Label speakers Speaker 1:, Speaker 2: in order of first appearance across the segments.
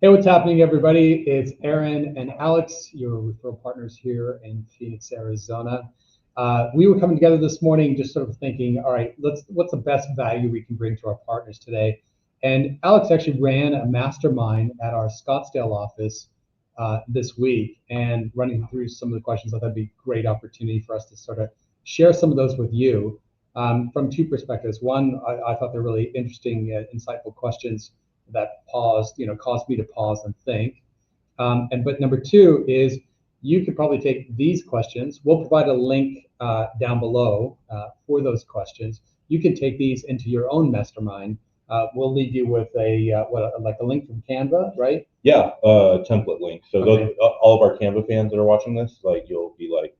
Speaker 1: Hey, what's happening, everybody? It's Aaron and Alex, your referral partners here in Phoenix, Arizona. We were coming together this morning, just sort of thinking, all right, what's the best value we can bring to our partners today? And Alex actually ran a mastermind at our Scottsdale office this week, and running through some of the questions. I thought that'd be a great opportunity for us to sort of share some of those with you from two perspectives. One, I thought they're really interesting, insightful questions that caused me to pause and think. But number two is you could probably take these questions. We'll provide a link down below for those questions. You can take these into your own mastermind. We'll leave you with like a link from Canva, right?
Speaker 2: Yeah, template link. So
Speaker 1: Okay.
Speaker 2: those, all of our Canva fans that are watching this, like you'll be like,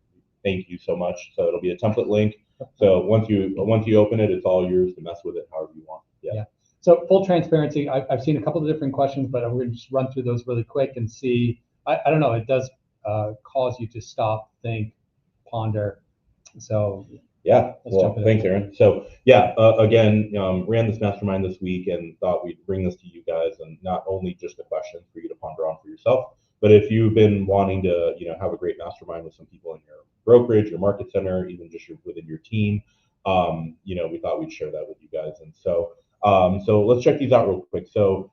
Speaker 2: thank you so much. So it'll be a template link. So once you open it, it's all yours to mess with it however you want.
Speaker 1: Yeah. So full transparency, I've seen a couple of different questions, but I'm going to just run through those really quick and see. I don't know, it does cause you to stop, think, ponder. So
Speaker 2: yeah, well, thanks,
Speaker 1: there.
Speaker 2: Aaron. So yeah, again, ran this mastermind this week and thought we'd bring this to you guys, and not only just a question for you to ponder on for yourself, but if you've been wanting to, have a great mastermind with some people in your brokerage, your market center, even just within your team, we thought we'd share that with you guys. And so let's check these out real quick. So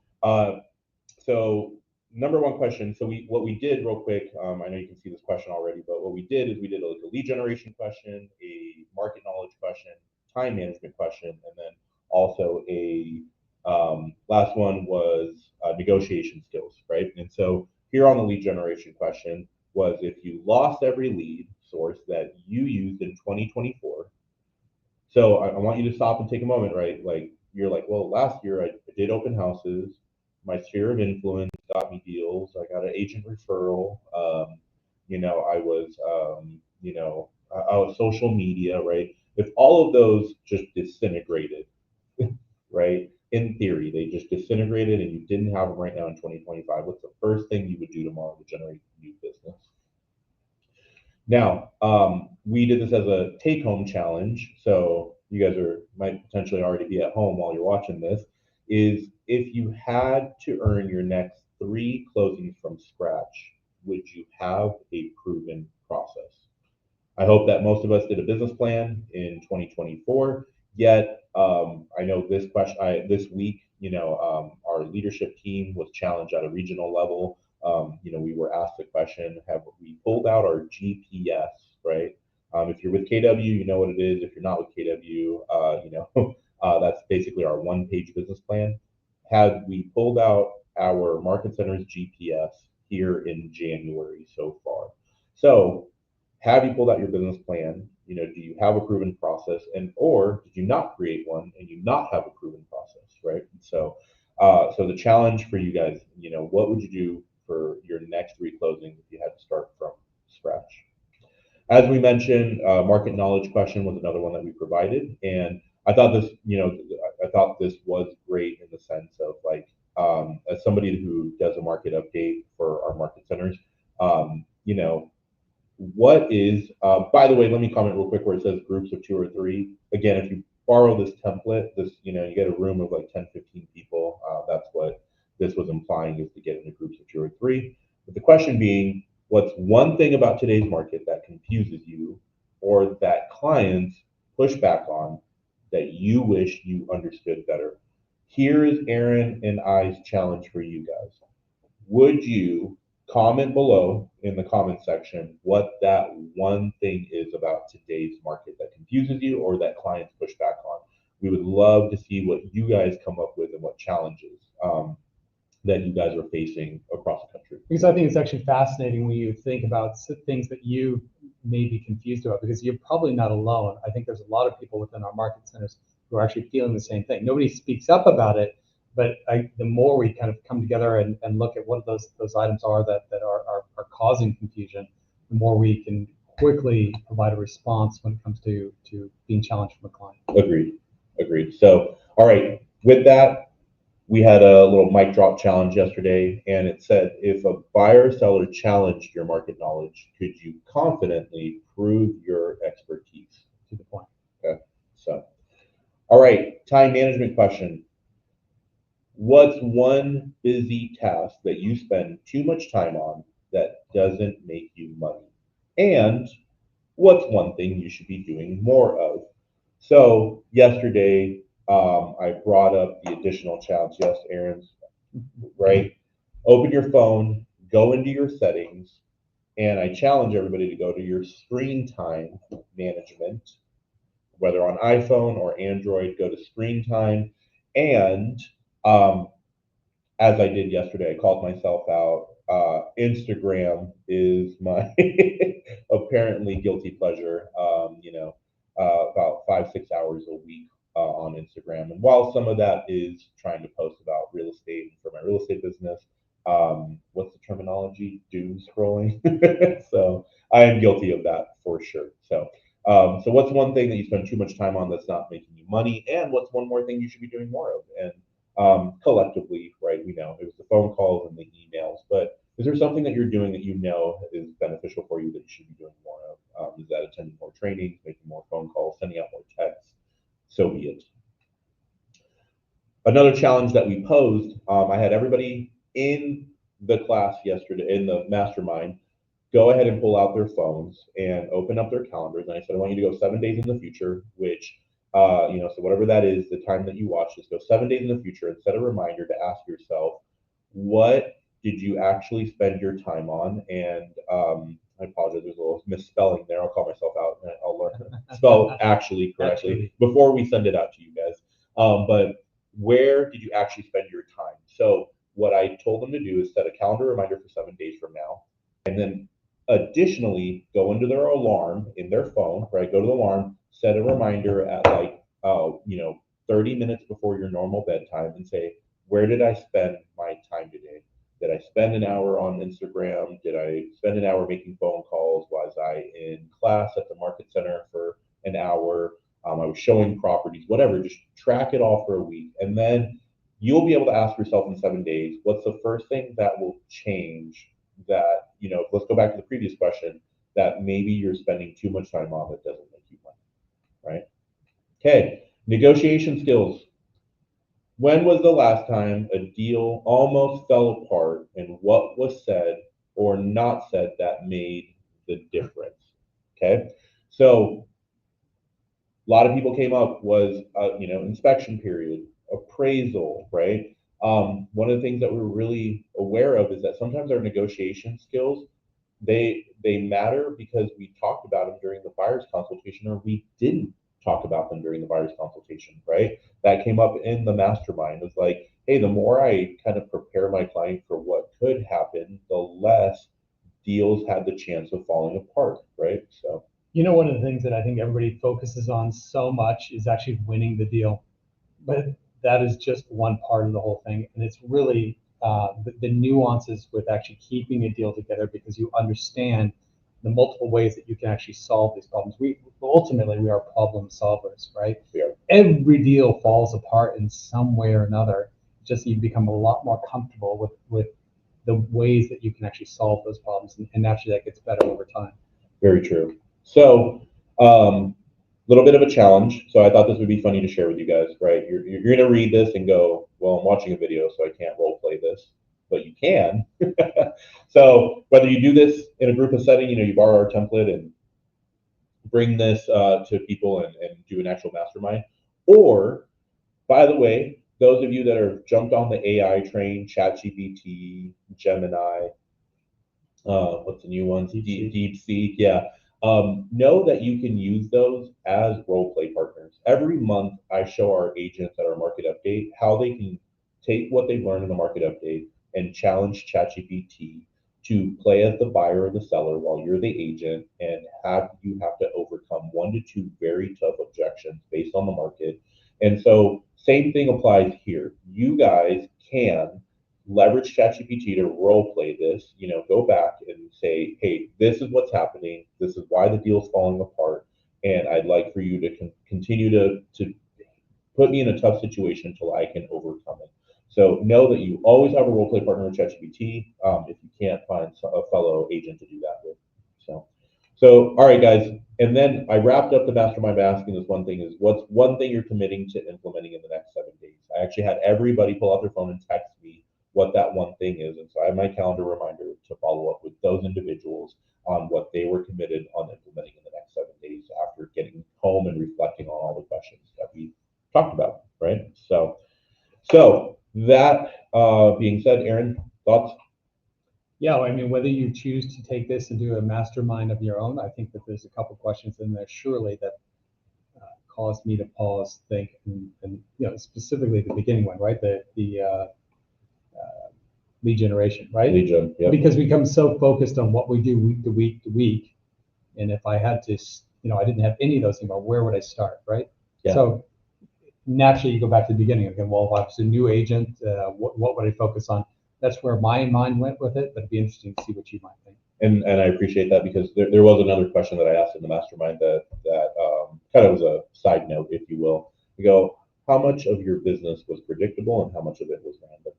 Speaker 2: number one question. So what we did real quick. I know you can see this question already, but what we did is we did like a lead generation question, a market knowledge question, time management question, and then also a last one was negotiation skills, right? And so here on the lead generation question was if you lost every lead source that you used in 2024. So I want you to stop and take a moment, right? Like you're like, well, last year I did open houses. My sphere of influence got me deals. I got an agent referral. I was social media, right? If all of those just disintegrated, right? In theory, they just disintegrated and you didn't have them right now in 2025, what's the first thing you would do tomorrow to generate new business? Now, we did this as a take-home challenge, so you guys might potentially already be at home while you're watching this, is if you had to earn your next 3 closings from scratch, would you have a proven process? I hope that most of us did a business plan in 2024, yet I know this week, our leadership team was challenged at a regional level. We were asked the question, have we pulled out our GPS, right? If you're with KW, you know what it is. If you're not with KW, that's basically our one-page business plan. Have we pulled out our market center's GPS here in January so far? So have you pulled out your business plan? Do you have a proven process, or did you not create one and you not have a proven process, right? So the challenge for you guys, what would you do for your next 3 closings if you had to start from scratch? As we mentioned, market knowledge question was another one that we provided, and I thought this was great in the sense of like, as somebody who does a market update for our market centers, what is, by the way, let me comment real quick where it says groups of 2 or 3. Again, if you borrow this template, you get a room of like 10, 15 people. That's what this was implying, is to get into groups of 2 or 3. But the question being, what's one thing about today's market that confuses you or that clients push back on that you wish you understood better? Here is Aaron and I's challenge for you guys. Would you comment below in the comment section what that one thing is about today's market that confuses you or that clients push back on? We would love to see what you guys come up with and what challenges that you guys are facing across the country.
Speaker 1: Because I think it's actually fascinating when you think about things that you may be confused about, because you're probably not alone. I think there's a lot of people within our market centers who are actually feeling the same thing. Nobody speaks up about it, but the more we kind of come together and look at what those items are that are causing confusion, the more we can quickly provide a response when it comes to being challenged from a client.
Speaker 2: Agreed. So, all right, with that, we had a little mic drop challenge yesterday, and it said, if a buyer or seller challenged your market knowledge, could you confidently prove your expertise?
Speaker 1: To the point.
Speaker 2: Okay, so, all right, time management question. What's one busy task that you spend too much time on that doesn't make you money? And what's one thing you should be doing more of? So yesterday, I brought up the additional challenge. Yes, Aaron's right. Open your phone, go into your settings, and I challenge everybody to go to your screen time management, whether on iPhone or Android. Go to screen time, and um, as I did yesterday, I called myself out. Instagram is my apparently guilty pleasure. About 5-6 hours a week on Instagram. And while some of that is trying to post about real estate for my real estate business, what's the terminology? Doom scrolling. So I am guilty of that for sure. So what's one thing that you spend too much time on that's not making you money, and what's one more thing you should be doing more of? And collectively, right? We know it was the phone calls and the emails, but is there something that you're doing that you know is beneficial for you that you should be doing more of? Is that attending more trainings, making more phone calls, sending out more texts? So be it. Another challenge that we posed, I had everybody in the class yesterday, in the mastermind, go ahead and pull out their phones and open up their calendars. And I said, I want you to go 7 days in the future, which, so whatever that is, the time that you watch this, go 7 days in the future and set a reminder to ask yourself, what did you actually spend your time on? And I apologize, there's a little misspelling there. I'll call myself out and I'll learn to spell actually correctly before we send it out to you guys. But where did you actually spend your time? So what I told them to do is set a calendar reminder for 7 days from now, and then additionally go into their alarm in their phone, right? Go to the alarm, set a reminder at like 30 minutes before your normal bedtime and say, where did I spend my time today? Did I spend an hour on Instagram? Did I spend an hour making phone calls? Was I in class at the market center for an hour? I was showing properties, whatever. Just track it all for a week. And then you'll be able to ask yourself in 7 days, what's the first thing that will change that, let's go back to the previous question, that maybe you're spending too much time on that doesn't make you money, right? Okay, negotiation skills. When was the last time a deal almost fell apart, and what was said or not said that made the difference? Okay, so a lot of people came up was inspection period, appraisal, right? One of the things that we're really aware of is that sometimes our negotiation skills they matter because we talked about them during the buyer's consultation, or we didn't talk about them during the buyer's consultation, right? That came up in the mastermind. It's like, hey, the more I kind of prepare my client for what could happen, the less deals had the chance of falling apart, right? So
Speaker 1: One of the things that I think everybody focuses on so much is actually winning the deal, but that is just one part of the whole thing. And it's really the nuances with actually keeping a deal together, because you understand the multiple ways that you can actually solve these problems. We are problem solvers, right?
Speaker 2: yeah.
Speaker 1: Every deal falls apart in some way or another. Just you become a lot more comfortable with the ways that you can actually solve those problems, and naturally that gets better over time.
Speaker 2: Very true. So, little bit of a challenge. So I thought this would be funny to share with you guys, right? You're going to read this and go, well, I'm watching a video, so I can't role play this, but you can. So whether you do this in a group of setting, you borrow our template and bring this to people and do an actual mastermind, or by the way, those of you that are jumped on the AI train, ChatGPT, Gemini, what's the new ones? DeepSeek, yeah. Know that you can use those as role play partners. Every month, I show our agents at our market update how they can take what they've learned in the market update and challenge ChatGPT to play as the buyer or the seller while you're the agent, and you have to overcome 1 to 2 very tough objections based on the market. And so, same thing applies here. You guys can leverage ChatGPT to role play this, go back and say, hey, this is what's happening. This is why the deal's falling apart. And I'd like for you to continue to put me in a tough situation until I can overcome it. So know that you always have a role play partner with ChatGPT if you can't find a fellow agent to do that with. So, all right, guys. And then I wrapped up the mastermind by asking this one thing: is what's one thing you're committing to implementing in the next 7 days? I actually had everybody pull out their phone and text me what that one thing is, and so I have my calendar reminder to follow up with those individuals on what they were committed on implementing in the next 7 days after getting home and reflecting on all the questions that we talked about. Right. So that being said, Aaron, thoughts?
Speaker 1: Yeah, I mean, whether you choose to take this and do a mastermind of your own, I think that there's a couple questions in there surely that caused me to pause, think, and specifically the beginning one, right? The lead generation, right?
Speaker 2: Lead gen, yeah.
Speaker 1: Because we become so focused on what we do week to week to week, and if I had to, I didn't have any of those anymore, where would I start, right?
Speaker 2: Yeah.
Speaker 1: So naturally, you go back to the beginning again. Well, if I was a new agent, what would I focus on? That's where my mind went with it, but it'd be interesting to see what you might think.
Speaker 2: And I appreciate that because there was another question that I asked in the mastermind that kind of was a side note, if you will. You go, how much of your business was predictable and how much of it was random?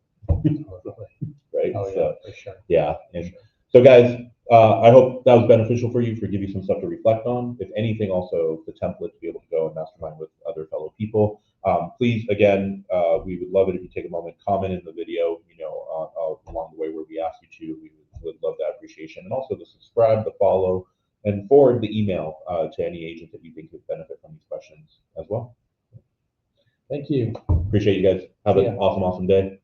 Speaker 2: Right?
Speaker 1: Oh, yeah, for sure.
Speaker 2: Yeah. And so, guys, I hope that was beneficial for you, for give you some stuff to reflect on. If anything, also the template to be able to go and mastermind with other fellow people. Please, again, we would love it if you take a moment, comment in the video, along the way where we ask you to. We would love that appreciation. And also the subscribe, the follow, and forward the email to any agent that you think would benefit from these questions as well.
Speaker 1: Thank you.
Speaker 2: Appreciate you guys. Have an awesome day.